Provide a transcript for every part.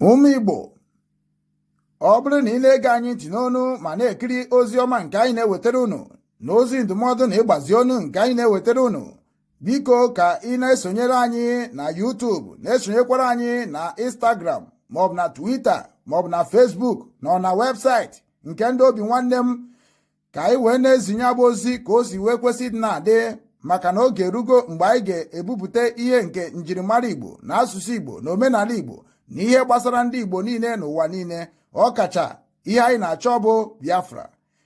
ụmụ Igbo ọ bụrụ na ị na-ege anyị ntị n'onu ma na-ekiri ozi ọma nke anyị na-ewetara unu na ozi ndụmọdụ na ịgbazi ọnụ nke anyị na-ewetara unu, biko ka ị na-esonyere anyị na YouTube, na-esonyekwara anyị na Instagram maọbụ na Twitter maọbụ na Facebook na na webụsaịtị nke ndị Obinwannem, ka anyị wee na-ezinye abụ ozi ka o si wee kwesị ịdị na-adị, maka na oge erugo mgbe anyị ga-ebupụta ihe nke njirimara Igbo na asụsụ Igbo na omenala Igbo na ihe gbasara ndị Igbo niile n'ụwa niile, ọ kacha ihe anyị na-achọ bụ Biafra.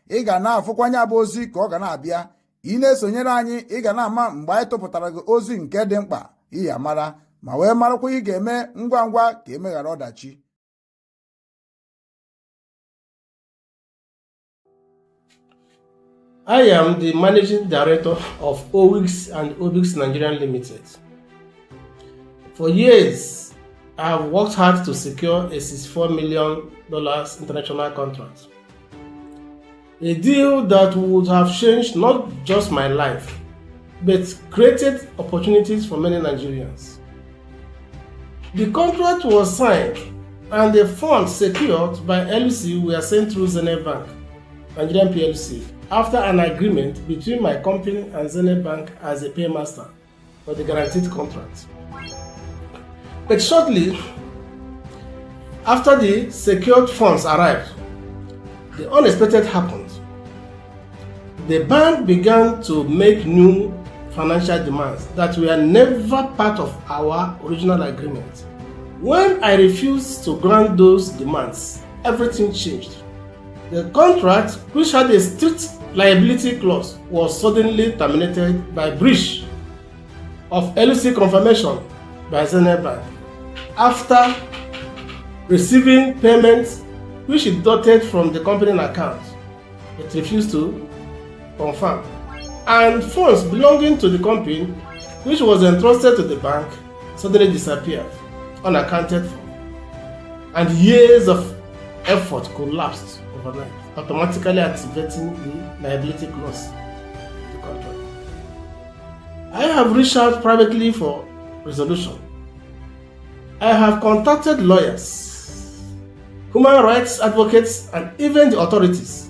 Ị ga na-afụkwanye abụ ozi ka ọ ga na-abịa, ị na-esonyere anyị, ị ga na-ama mgbe anyị tụpụtara gị ozi nke dị mkpa iyi amara, ma wee marakwa ị ga-eme ngwa ngwa ka emeghara ọdachi. I am the Managing Director of OWIX and OBIX Nigerian Limited. For years, I have worked hard to secure a $64 million international contract. A deal that would have changed not just my life, but created opportunities for many Nigerians. The contract was signed and the funds secured by LC were sent through Zenith Bank, Nigerian PLC, after an agreement between my company and Zenith Bank as a paymaster for the guaranteed contract. But shortly after the secured funds arrived, the unexpected happened. The bank began to make new financial demands that were never part of our original agreement. When I refused to grant those demands, everything changed. The contract, which had a strict liability clause, was suddenly terminated by breach of LC confirmation by Zenith Bank after receiving payments which it deducted from the company account. It refused to confirm, and funds belonging to the company, which was entrusted to the bank, suddenly disappeared, unaccounted for, and years of effort collapsed overnight, automatically activating the liability clause of the contract. I have reached out privately for resolution. I have contacted lawyers, human rights advocates, and even the authorities,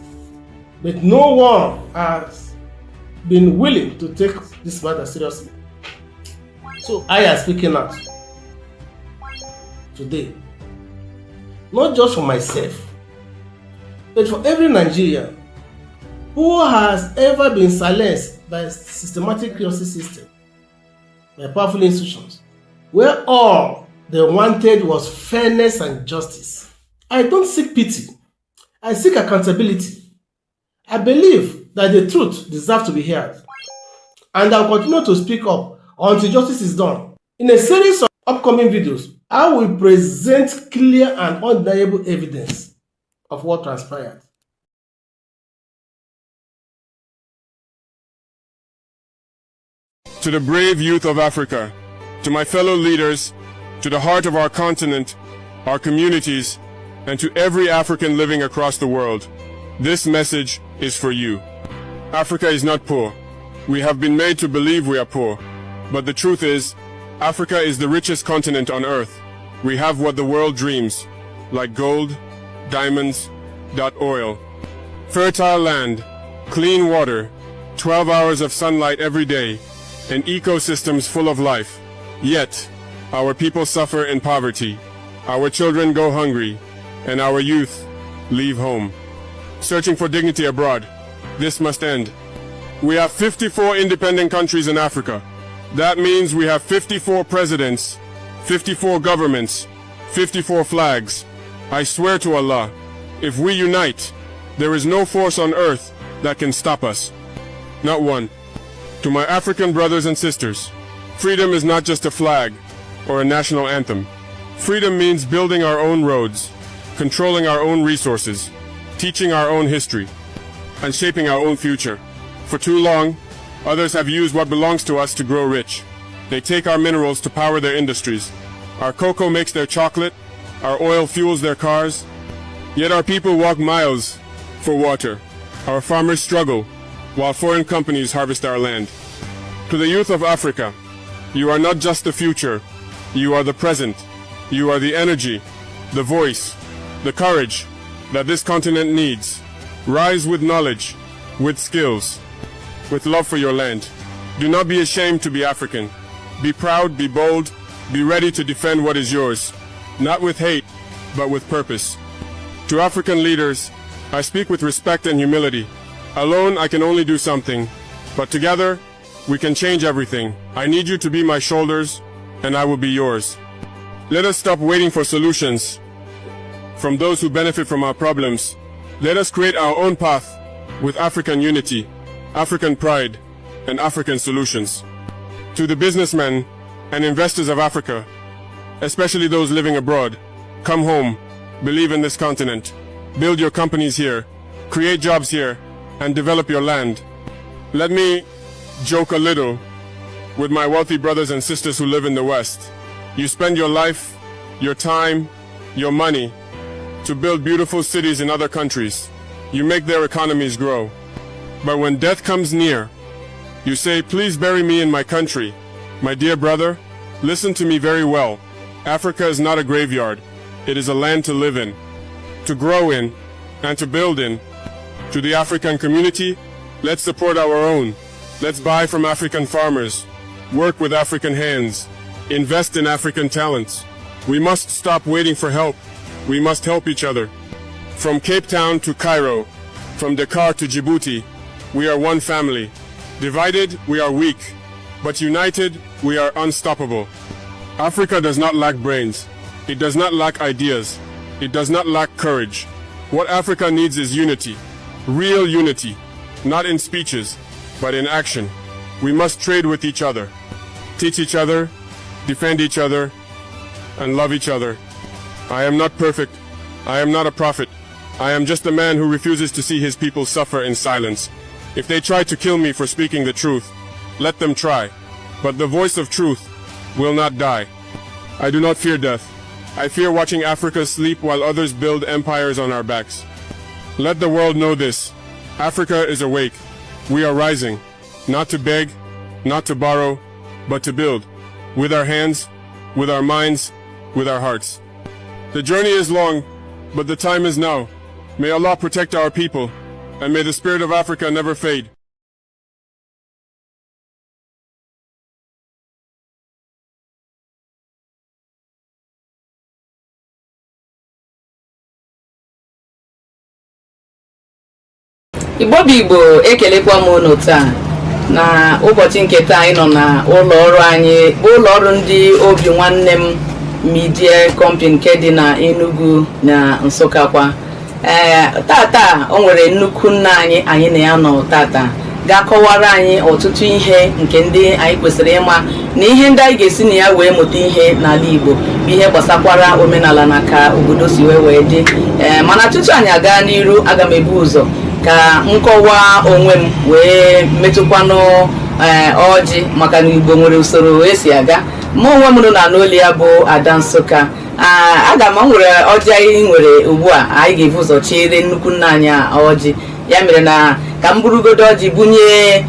but no one has been willing to take this matter seriously. So I am speaking out today, not just for myself, but for every Nigerian who has ever been silenced by a systematic justice system, by powerful institutions, where all they wanted was fairness and justice. I don't seek pity, I seek accountability. I believe that the truth deserves to be heard, and I'll continue to speak up until justice is done. In a series of upcoming videos, I will present clear and undeniable evidence of what transpired. To the brave youth of Africa, to my fellow leaders, to the heart of our continent, our communities, and to every African living across the world, this message is for you. Africa is not poor. We have been made to believe we are poor. But the truth is, Africa is the richest continent on earth. We have what the world dreams, like gold, diamonds, oil, fertile land, clean water, 12 hours of sunlight every day, and ecosystems full of life. Yet, our people suffer in poverty, our children go hungry, and our youth leave home, searching for dignity abroad. This must end. We have 54 independent countries in Africa. That means we have 54 presidents, 54 governments, 54 flags. I swear to Allah, if we unite, there is no force on earth that can stop us. Not one. To my African brothers and sisters, freedom is not just a flag or a national anthem. Freedom means building our own roads, controlling our own resources, teaching our own history, and shaping our own future. For too long, others have used what belongs to us to grow rich. They take our minerals to power their industries. Our cocoa makes their chocolate, our oil fuels their cars. Yet our people walk miles for water. Our farmers struggle while foreign companies harvest our land. To the youth of Africa, you are not just the future, you are the present. You are the energy, the voice, the courage that this continent needs. Rise with knowledge, with skills, with love for your land. Do not be ashamed to be African. Be proud, be bold, be ready to defend what is yours, not with hate, but with purpose. To African leaders, I speak with respect and humility. Alone, I can only do something, but together, we can change everything. I need you to be my shoulders, and I will be yours. Let us stop waiting for solutions from those who benefit from our problems. Let us create our own path with African unity, African pride, and African solutions. To the businessmen and investors of Africa, especially those living abroad, come home, believe in this continent, build your companies here, create jobs here, and develop your land. Let me joke a little with my wealthy brothers and sisters who live in the West. You spend your life, your time, your money to build beautiful cities in other countries. You make their economies grow. But when death comes near, you say, please bury me in my country. My dear brother, listen to me very well. Africa is not a graveyard. It is a land to live in, to grow in, and to build in. To the African community, let's support our own. Let's buy from African farmers, work with African hands, invest in African talents. We must stop waiting for help. We must help each other. From Cape Town to Cairo, from Dakar to Djibouti, we are one family. Divided, we are weak, but united, we are unstoppable. Africa does not lack brains. It does not lack ideas. It does not lack courage. What Africa needs is unity, real unity, not in speeches, but in action. We must trade with each other, teach each other, defend each other, and love each other. I am not perfect. I am not a prophet. I am just a man who refuses to see his people suffer in silence. If they try to kill me for speaking the truth, let them try. But the voice of truth will not die. I do not fear death. I fear watching Africa sleep while others build empires on our backs. Let the world know this. Africa is awake. We are rising, not to beg, not to borrow, but to build, with our hands, with our minds, with our hearts. The journey is long, but the time is now. May Allah protect our people, and may the spirit of Africa never fade. Igbo bụ Igbo ekelekwa m unu taa na ụbọchị nke taa anyị nọ na ụlọ ọrụ anyị bụ ụlọ ọrụ ndị Obinwannem Media Company nke dị na Enugu na Nsụka kwa. Tata o nwere nnukwu nna anyị na ya nọ tata ga-akọwara anyị ọtụtụ ihe nke ndị anyị kwesịrị ịma na ihe ndị anyị ga-esi na ya wee mụta ihe n'ala Igbo bụ ihe gbasakwara omenala na ka obodo si wee dị. Mana tutu anyị aga n'iru, aga m ebu ụzọ ka nkọwa onwe m wee metụkwanụ ọjị maka na Igbo nwere usoro esi aga. Mụ onwe m nọ na n'oli ya bụ Ada Nsụka. Aga m nwere ọjị anyị nwere ugbu a anyị ga-ebu ụzọ chere nnukwu nna anyị ọjị. Ya mere na ka m burugodo ọjị bunye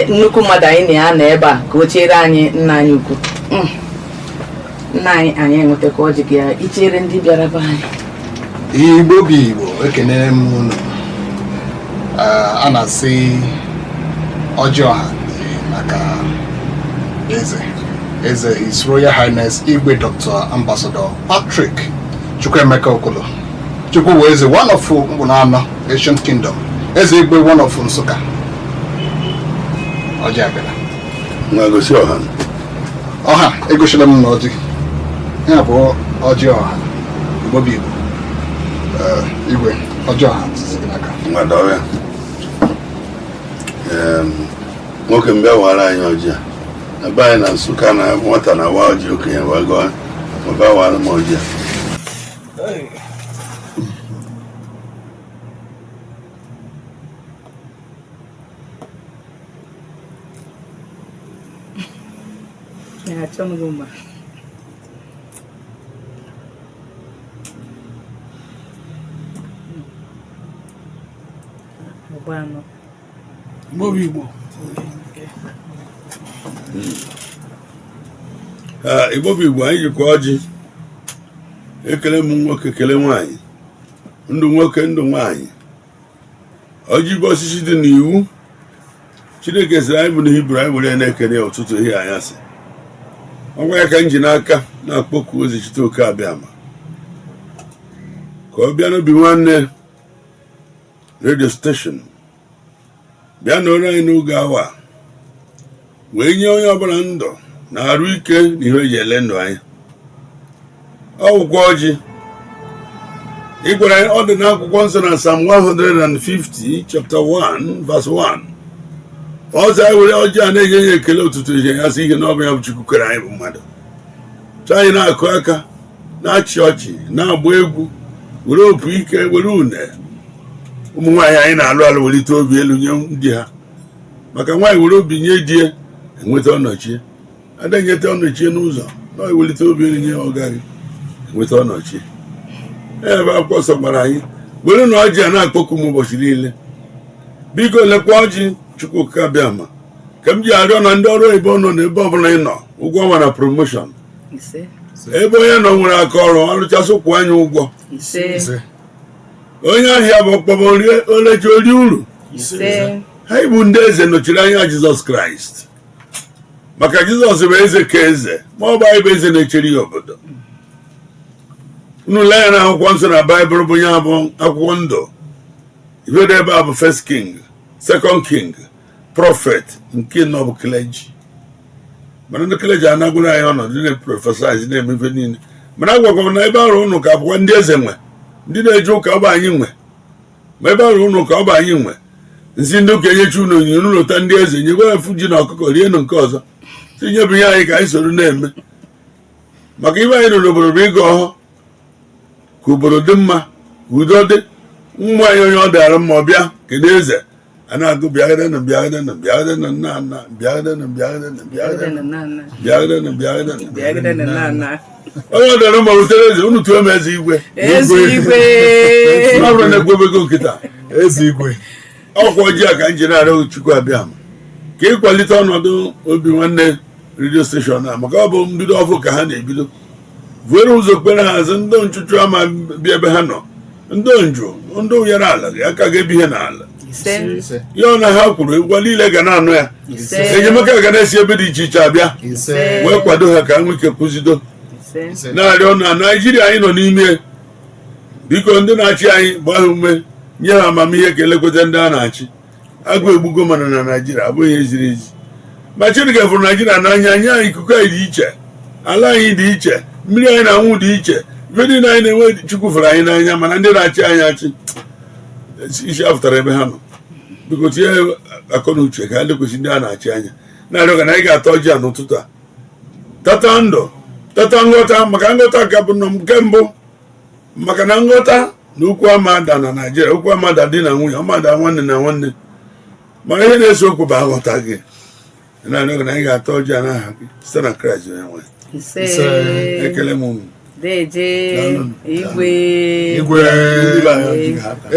nnukwu mmadụ anyị na ya nọ ebe a ka o chere anyị nna anyị ukwu. Nna anyị enwetakwa ọjị ga ichere ndị bịara be anyị. Igbo bụ Igbo ekene m unu. A na-asị ọjị ọha maka eze His Royal Highness Igwe Dr. Ambassador Patrick Chukwuemeka Okolo Chukwu eze one of Mbunano Asian Kingdom eze Igwe one of Nsụka ọjị abịara na-egosi ọha egosila m na ọjị ya bụ ọjị ọha Igbo bụ Igbo Igwe ọjị ọha Nwada ọya nwoke mbịa wara anyị ọjị a ebe anyị na Nsụka na nwata na wa ọjị okenye wee gọọ ebe a wara m ọjị a Igbo bụ Igbo anyị jikwa ọjị ekele m nwoke kele nwaanyị ndụ nwoke ndụ nwaanyị ọjị bụ osisi dị n'iwu Chineke sịrị anyị bụ na Hibru anyị were na-ekele ya ụtụtụ ihe anyasị ọgwa ya ka m ji n'aka na-akpọku ozi chite oke abịama ka ọ bịa n'obi nwanne redio steshọn bịa n'ọrụ anyị n'oge awa wee nye onye ọbụla ndụ na arụ ike na ihe eji ele ndụ anyị ọgwụkwọ ọjị ị gwara anyị ọ dị n'akwụkwọ nsọ na Psalm 150 chapter 1 verse 1 ọzọ anyị were ọjị a na-enye ya ekele ụtụtụ ihe ya sị ihe na ọbụ ya bụ Chukwu kere anyị bụ mmadụ chọọ anyị na-akụ aka na-achị ọchị na-agba egwu were opu ike were une ụmụ nwaanyị anyị na-alụ alụ welite obi elu nye ndị ha maka nwaanyị were obi nye die enweta ọnọchie ada enyeta ọnọchie n'ụzọ na ewelite obi elu nye ọgarị enweta ọnọchie ebe akwụkwọ nsọ gbara anyị were na ọjị a na-akpọku m ụbọchị niile biko lekwa ọjị Chukwuka Abịama ka m ji arịọ na ndị ọrụ oyibo nọ n'ebe ọbụla ị nọ ụgwọ ọnwa na promoshọn ebe onye nọ nwere aka ọrụ ọrụchasị ụkwụ anya ụgwọ onye ahịa bụ ọkpọbọ oleji ori uru ha bụ ndị eze nọchiri anya Jizọs Kraịst maka Jizọs bụ eze ka eze ma ọ bụ anyị bụ eze na-echere ya obodo unu lee ya na akwụkwọ nsọ na Baịbụl bụ ya bụ akwụkwọ ndụ ibedo ebe a bụ first king second king prophet nke nọ bụ clergy mana ndị clergy anagwụrụ anyị ọnọdụ na-prọfesaiz na-eme ife niile mana agwagwa m na ebe arụ ụnụ ka abụkwa ndị eze nwe ndị na-eje ụka ọ bụ anyị nwe ma ebe arụ ụnụ ka ọ bụ anyị nwe nsi ndị ụka enyechi unu onyinye unu lụta ndị eze nyekwa efu ji na ọkụkọ rienụ nke ọzọ tinye bụ ihe anyị ka anyị soro na-eme maka ibe anyị rụrụ obodo bụ ịga ọhụ ka obodo dị mma ka udo dị ụmụ anyị onye ọ dịara mma ọ bịa kedu eze a na-agụ bịagadena bịagadena bịagadena nna nna bịagadena bịagadena bịagadena bịagadena bịagadena onye ọ dịara mma rutere eze unu tụọ m eze igwe ọ bụrụ na-egwebego nkịta eze igwe ọkwa ọjị a ka m ji na-arịọ Chukwu Abịama ka ịkwalite ọnọdụ Obinwanne redio steshọn a maka ọ bụ mbido ọfụ ka ha na-ebido vuere ụzọ kpere hazi ndị nchụchụ ama bịa ebe ha nọ ndị njụ ndị ụyere ala aka ga-ebi ihe n'ala ihe ọ na ha kwuru egwu niile ga na-anụ ya enyemaka ga na-esi ebe dị iche iche abịa wee kwado ha ka ha nwee ike kwụzido na-arịọ na Naijiria anyị nọ n'ime biko ndị na-achị anyị gbaa ha ume nye ha amamihe ka elekwata ndị a na-achị agụ egbugo mana na Naijiria abụghị ihe ziri ezi ma Chineke fụrụ Naijiria n'anya anyị anyị ikuku anyị dị iche ala anyị dị iche mmiri anyị na-anwụ dị iche ife niile anyị na-enwe Chukwu fụrụ anyị n'anya mana ndị na-achị anyị achị isi afụtara ebe ha nọ biko tinye akọ na uche ka ha lekwesị ndị a na-achị anya na-arịọ ka na anyị ga-ata ọjị a n'ụtụtụ a tata ndụ tata nghọta maka nghọta ka bụ nke mbụ maka na nghọta na okwu amada na Naijiria okwu amada dị na nwunye ọmada nwanne na nwanne mana ihe na-eso okwu bụ aghọta gị na-arịọ ka na anyị ga-ata ọjị a n'aha gị site na Kraịst onye nwe ekele m unu igwe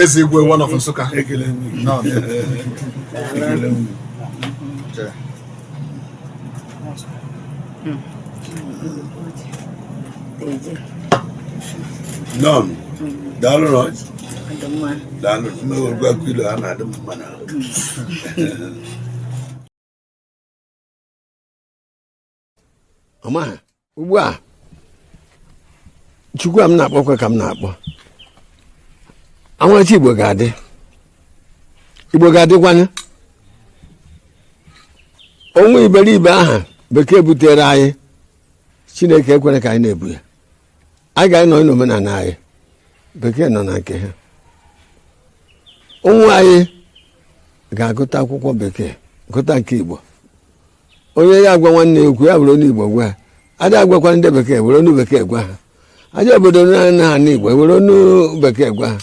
eze igwe one of Nsukka ekele m nọn daalụ nọ daalụ mmegorgwa kilo ha na-adị mma na ọma ugbu a Chukwu m na-akpọkwa ka m na-akpọ anwachi Igbo ga-adịkwana onwe iberibe aha bekee butere anyị Chineke ekwere ka anyị na-ebu ya anyị ga-anọ n'omenala anyị bekee nọ na nke ha ụmụ anyị ga-agụta akwụkwọ bekee gụta nke Igbo onye ya agwa nwanne ekwu ya bụrụ onye Igbo gwa ha aja agwakwa ndị bekee were onu bekee gwa ha aja obodo na ha n'Igbo were onu bekee gwa ha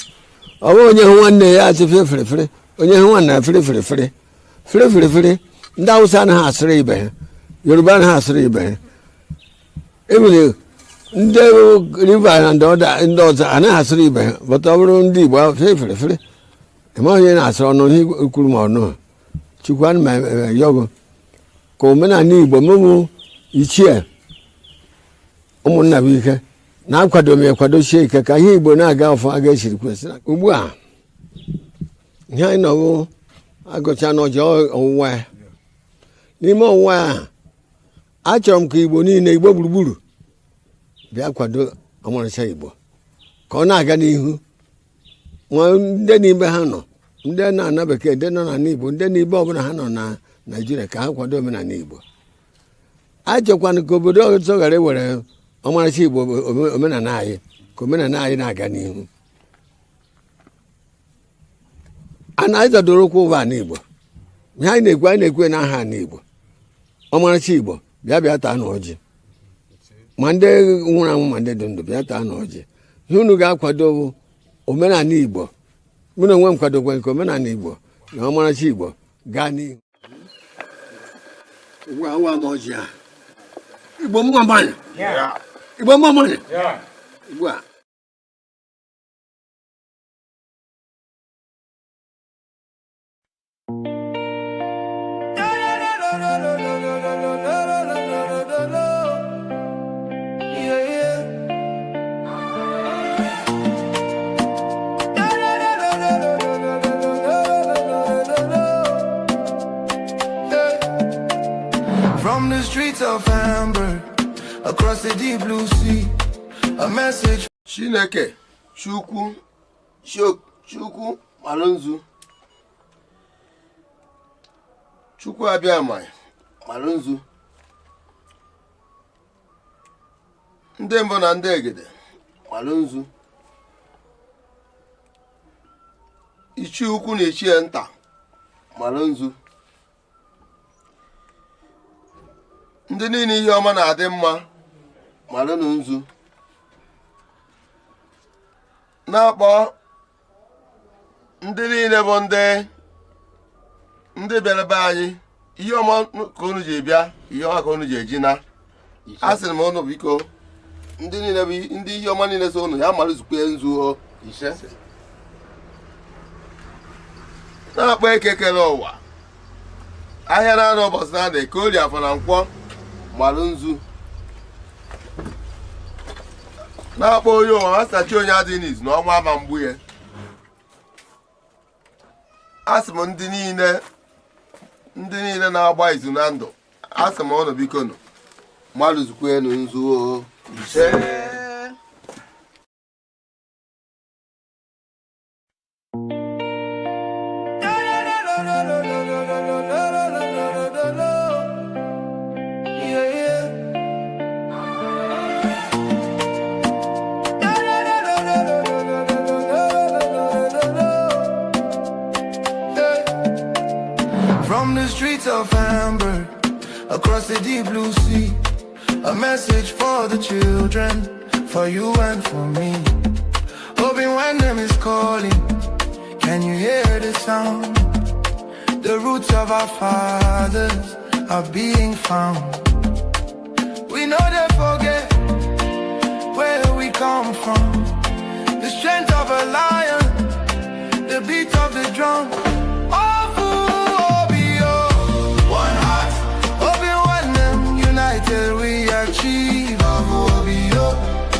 ọ bụ onye hụ nwanne ya achị fere onye hụ nwanne ya fere ndị Awụsa anaghị asịrị ibe ha Yoruba anaghị asịrị ibe ha emere ndị River na ndị ọzọ anaghị asịrị ibe ha bụta ọ bụrụ ndị Igbo fere eme onye na-asịrị ọnụ ihe kwuru ma ọnụ Chukwu ana ma yọgụ ka omenala Igbo mụmụ ichie ụmụnna bụ ike na-akwado m ekwadochie ike ka ihe Igbo na-aga ọfọ aga esiri kwesịrị. Ugbu a ihe anyị nọwụ agụcha n'ọjọọ ọwụwa ya. N'ime ọwụwa ya achọrọ m ka Igbo niile, Igbo gburugburu bịa kwado ọmarịcha Igbo ka ọ na-aga n'ihu. Ndị n'ibe ha nọ, ndị na-ana bekee, ndị nọ n'ala Igbo, ndị n'ibe ọbụla ha nọ na Naịjirịa ka ha kwado omenala Igbo. Achọkwana ka obodo ọzọ ghara ewere ọmarịcha Igbo omenala anyị, ka omenala anyị na-aga n'ihu. A na-azadoro ụkwụ ụba n'Igbo. Ihe anyị na-ekwe n'aha n'Igbo. Ọmarịcha Igbo bịa taa n'ọjị. Ma ndị nwụrụ anwụ ma ndị dị ndụ bịa taa n'ọjị. Ihe unu ga-akwado omenala Igbo. Mụ na onwe m kwadokwa nke omenala Igbo na ọmarịcha Igbo gaa n'ihu. Ugbu a awa m ọjị a. Igbo mma mmanya. Igbo mma mmanya. Ugbu a. From the streets of Hamburg, across the deep blue sea, a message. Chineke, Chukwu Malunzu. Chukwu Abịama Malunzu. Ndị mbụ na ndị egede Malunzu. Ichi ukwu na ichie nta Malunzu. Ndị niile ihe ọma na-adị mma malụnụ nzu. Na-akpọ ndị niile bụ ndị bịara be anyị, ihe ọma ka unu ji bịa, ihe ọma ka unu ji eji na. A sịrị m unu biko, ndị niile bụ ndị ihe ọma niile so unu ya malụzukwe nzu ise. Na-akpọ ekekere ụwa, ahịa na-anọ ụbọchị na-adị ka ori afọ na nkwọ Malunzu. Na-akpọ onye ụwa asachi onye adịghị n'izu na ọnwa ama mgbu ya. Asị m ndị niile na-agba izu na ndụ, asị m ọnụ biko nụ malụzukwenu nzu ise. From the streets of Hamburg, across the deep blue sea, a message for the children, for you and for me. Obinwannem is calling, can you hear the sound? The roots of our fathers are being found. We know they forget where we come from. The strength of a lion, the beat of the drum. We achieve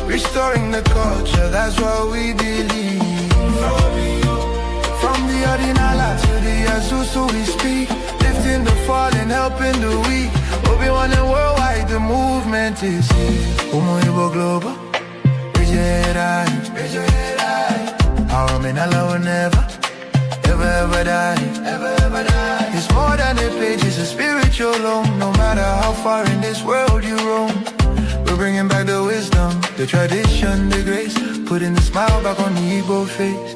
restoring the culture, that's what we believe. From the Ordinala to the Azusu we speak, lifting the fallen, helping the weak. Obi-Wan worldwide, the movement is here. Igbo global, raise your head high. Our Menala will never, ever die. It's more than a page, it's a spiritual home. No matter how far in this world you roam, we're bringing back the wisdom, the tradition, the grace, putting the smile back on the Igbo face.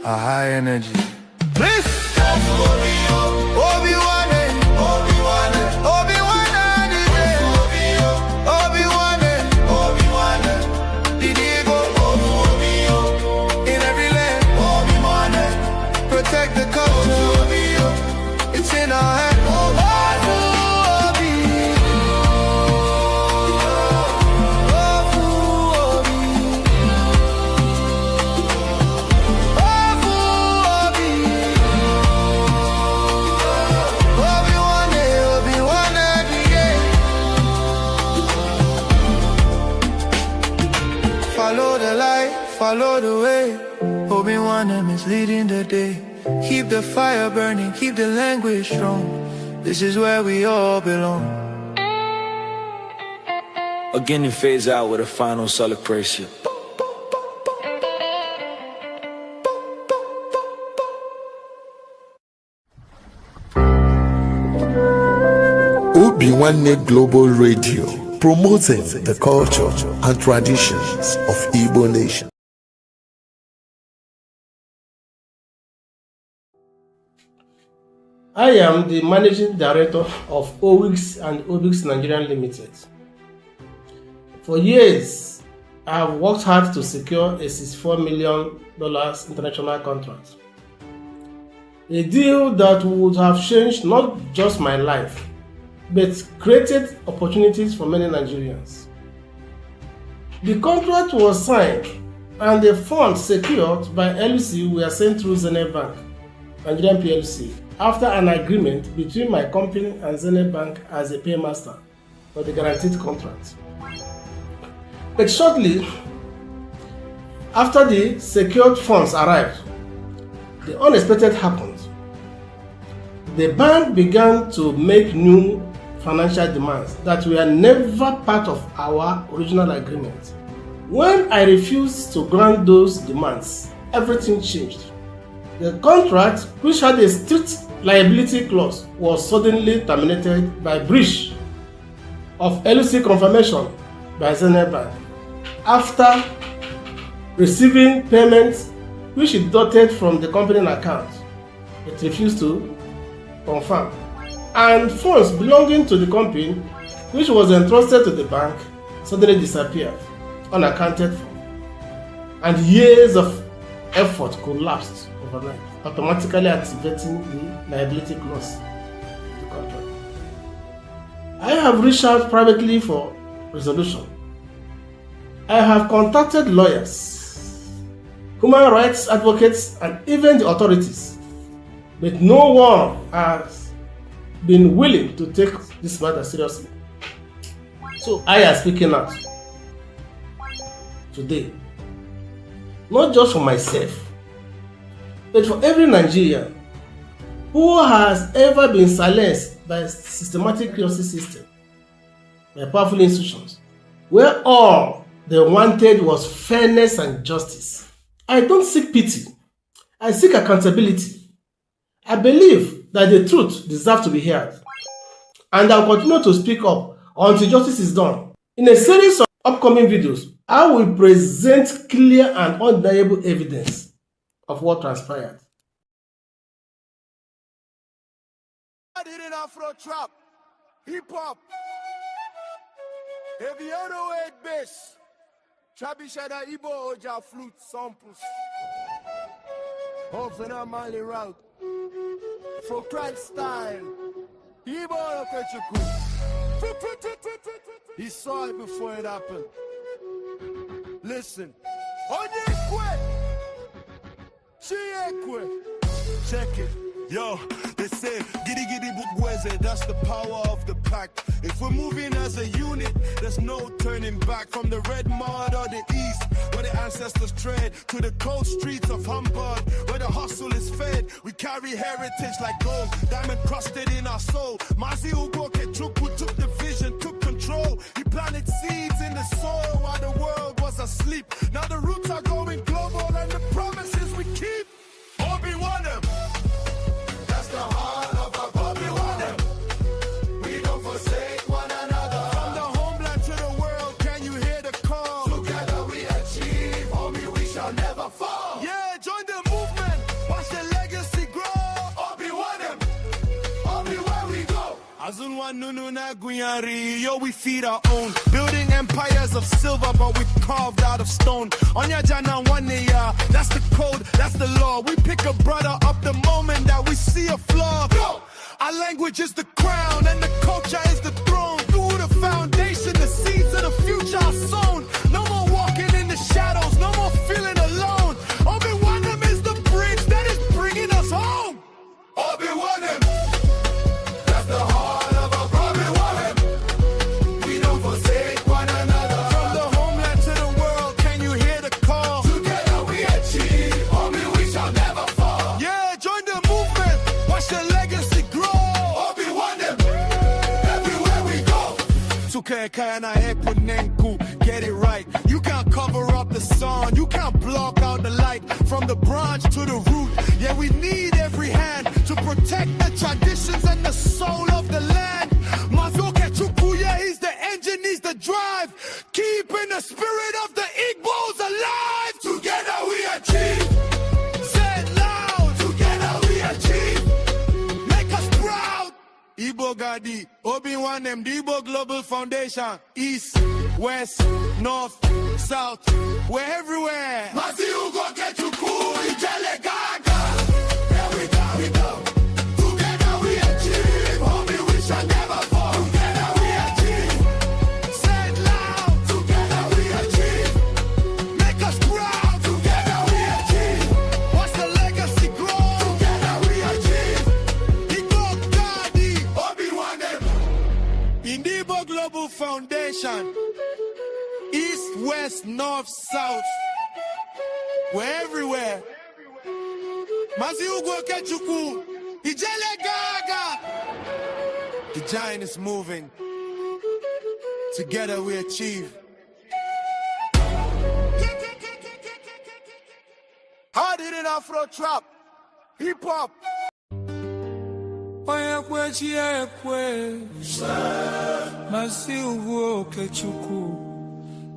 A high energy. In follow the way. Obinwannem is leading the day. Keep the fire burning, keep the language strong. This is where we all belong. Again, it fades out with a final celebration. Obinwannem Global Radio, promoting the culture and traditions of Igbo nation. I am the managing director of OWIX and OBIX Nigerian Limited. For years, I have worked hard to secure a $64 million international contract. A deal that would have changed not just my life, but created opportunities for many Nigerians. The contract was signed and the funds secured by LC were sent through Zenith Bank, Nigerian PLC, after an agreement between my company and Zenith Bank as a paymaster for the guaranteed contract. But shortly after the secured funds arrived, the unexpected happened. The bank began to make new financial demands that were never part of our original agreement. When I refused to grant those demands, everything changed. The contract, which had a strict liability clause, was suddenly terminated by breach of LC confirmation by Zenith Bank after receiving payments which it deducted from the company account. It refused to confirm, and funds belonging to the company, which was entrusted to the bank, suddenly disappeared, unaccounted for, and years of effort collapsed overnight, automatically activating the liability clause of the contract. I have reached out privately for resolution. I have contacted lawyers, human rights advocates, and even the authorities, but no one has been willing to take this matter seriously. So I am speaking out today, not just for myself, but for every Nigerian who has ever been silenced by a systematic justice system, by powerful institutions, where all they wanted was fairness and justice. I don't seek pity, I seek accountability. I believe that the truth deserves to be heard, and I will continue to speak up until justice is done. In a series of upcoming videos, I will present clear and undeniable evidence of what transpired. In Afro trap, hip hop, heavy weight bass, traditional Igbo Oja flute samples, often a Mali route, for crack style, Igbo Okechukwu. He saw it before it happened. Listen, Onye check it. Yo, they say, giddy giddy bugweze, that's the power of the pack. If we're moving as a unit, there's no turning back. From the red mud or the east, where the ancestors tread, to the cold streets of Hamburg, where the hustle is fed. We carry heritage like gold, diamond crusted in our soul. Mazi Ubochi Nkwo Ikuku took the vision, took control. He planted seeds in the soil while the world was asleep. Now the roots are going global and the promises we keep. Obinwannem. That's the heart of our Obinwannem. We don't forsake one another. From the homeland to the world, can you hear the call? Together we achieve, homie, we shall never fall. Yeah, join the movement, watch the legacy grow. Obinwannem, Obi where we go. Azunwa nunu na guyari, yo we feed our own. Building empires of silver, but we carved out of stone. Onye jana one ya, that's the code, that's the law. We pick a brother up the moment that we see a flaw. Go! Our language is the crown and the culture is the throne. Through the foundation, the seeds of the future are sown. No more walking in the shadows, no more feeling alone. Obinwannem is the bridge that is bringing us home. Obinwannem, that's the heart of our Obinwannem. We don't forsake one another. From the homeland to the world, can you hear the call? Together Get it right. You can't cover up the sun. You can't block out the light from the branch to the root. Yeah, we need every hand to protect the traditions and the soul of the land. Mazoke Chukuya, he's the engine, he's the drive. Keeping the spirit of the Igbos alive. Together we achieve. Say it loud. Together we achieve. Make us proud. Igbo Gadi, Obinwannem, the Igbo Global Foundation. East, West, North, South, we're everywhere. Masi Ugo Kechuku, Ijele Gaga. Here we go. Together we achieve. Homie, we shall never fall. Together we achieve. Say it loud. Together we achieve. Make us proud. Together we achieve. Watch the legacy grow. Together we achieve. Igbo Gadi, Obinwannem. Igbo Global Foundation. East, West, North, South. We're everywhere. Masi Ugo Kechuku, Ijele Gaga. The giant is moving. Together we achieve. Hard hitting Afro trap, hip hop. Masi Ugo Kechuku.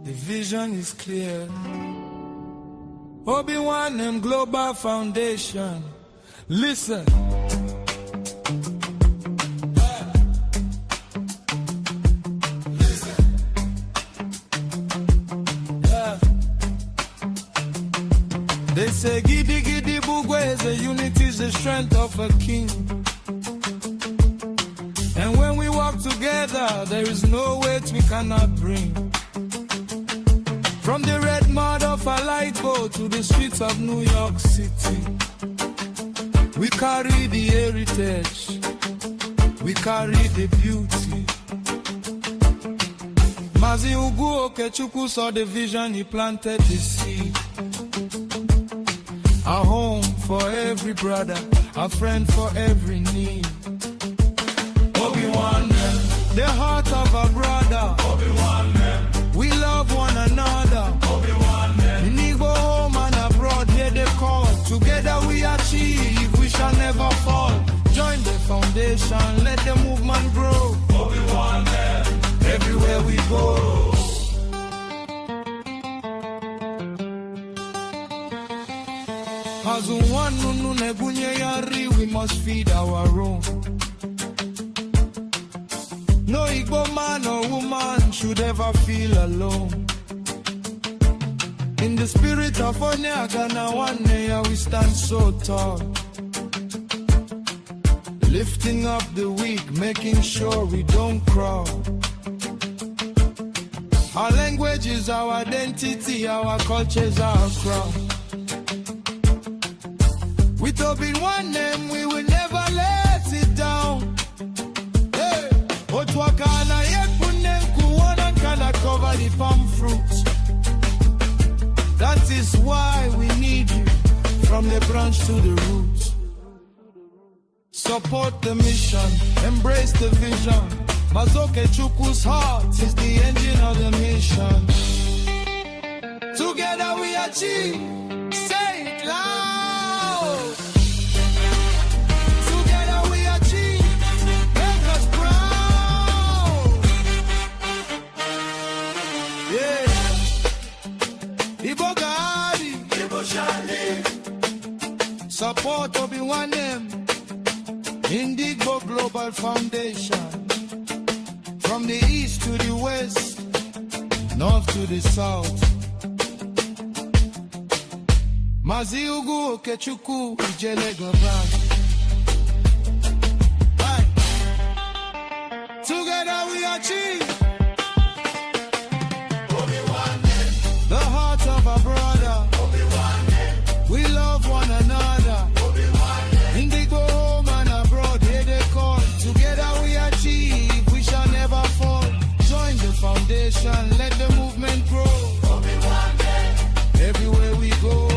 The vision is clear. Obinwannem Global Foundation. Listen. Listen. They say Gidi Gidi Bugwe is a unity, is the strength of a king. And when we walk together, there is no weight we cannot bring. From the red mud of a light boat to the streets of New York City, we carry the heritage, we carry the beauty. Masi Ugo Kechuku saw the vision, he planted the seed. A home for every brother, a friend for every need. Obi-Wannem, the heart of a brother. Obi-Wannem, we love one another. Obi-Wannem, in Igbo home and abroad, hear the call. Together we achieve, we shall never fall. Join the foundation, let the movement grow. Obi-Wannem, everywhere we go. As one nunu nebunye yari, we must feed our own. No Igbo man or woman should ever feel alone. In the spirit of Onye, one day we stand so tall. Lifting up the weak, making sure we don't crawl. Our language is our identity, our culture is our crown. With Obinwannem, we will never let it down. Hey, Otwakana yekunem kuwana kana cover the palm fruits. That is why we need you, from the branch to the roots. Support the mission, embrace the vision. Mazoke Chuku's heart is the engine of the mission. Together we achieve, say it loud. Together we achieve, make us proud. Yeah. Igbo Gadi, Igbo Shali. Support Obinwannem in the Igbo Global Foundation. From the east to the west, north to the south. Masi Ugo Kechuku, Ijele Gaga. Together we achieve. The heart of a brother. We love one another. In the go home and abroad, here they call. Together we achieve, we shall never fall. Join the foundation, let the movement grow. Everywhere we go.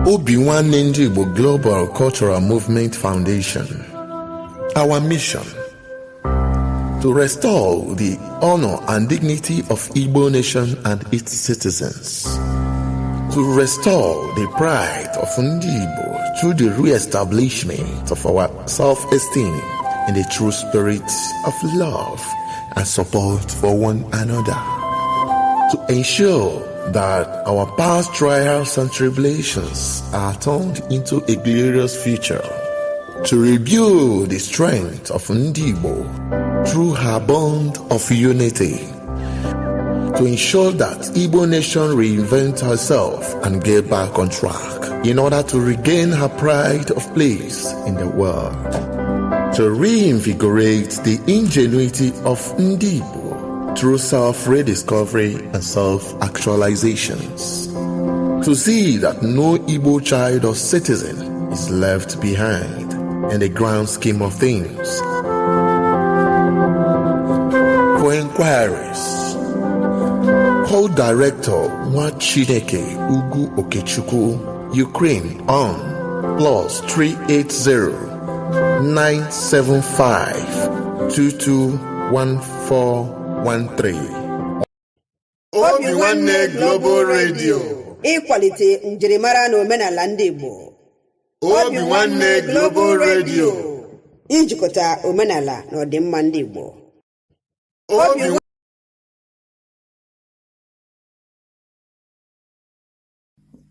Obinwannem Ofu Global Cultural Movement Foundation. Our mission: to restore the honor and dignity of Igbo nation and its citizens, to restore the pride of Ndi Igbo through the re-establishment of our self-esteem in the true spirit of love and support for one another, to ensure that our past trials and tribulations are turned into a glorious future, to rebuild the strength of Ndi Igbo through her bond of unity, to ensure that Igbo nation reinvent herself and get back on track in order to regain her pride of place in the world, to reinvigorate the ingenuity of Ndi Igbo through self-rediscovery and self-actualizations, to see that no Igbo child or citizen is left behind in the grand scheme of things. For inquiries, call Director Nwachineke Ugu Okechukwu, Ukraine on +380 975 221413. Obinwannem Global Radio, ịkwalite njirimara na omenala ndị Igbo. Obinwannem Global Radio, ijikọta omenala na ọdịmma ndị Igbo.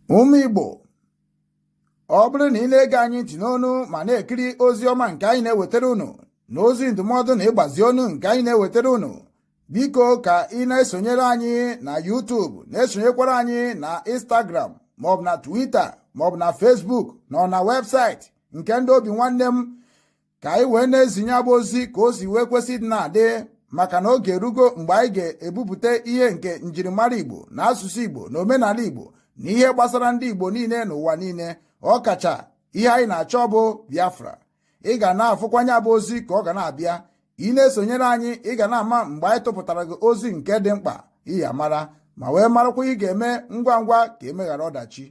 Ụmụ Igbo, ọ bụrụ na ị na-ege anyị ntị n'onu ma na-ekiri ozi ọma nke anyị na-ewetara unu na ozi ndụmọdụ na ịgbazi ọnụ nke anyị na-ewetara unu, biko ka ị na-esonyere anyị na YouTube, na-esonyekwara anyị na Instagram maọbụ na Twitter maọbụ na Facebook na na webụsaịtị nke ndị Obinwannem, ka anyị wee na-ezinye abụ ozi ka o si wee kwesị dị na-adị, maka na oge erugo mgbe anyị ga-ebupụta ihe nke njirimara Igbo na asụsụ Igbo na omenala Igbo na ihe gbasara ndị Igbo niile n'ụwa niile, ọkacha ihe anyị na-achọ bụ Biafra. Ị ga na-afụkwanye abụ ozi ka ọ ga na-abịa. Ị na-esonyere anyị, ị ga na-ama mgbe anyị tụpụtara gị ozi nke dị mkpa iyi amara, ma wee marakwa ihe ị ga-eme ngwa ngwa ka emeghara ọdachi.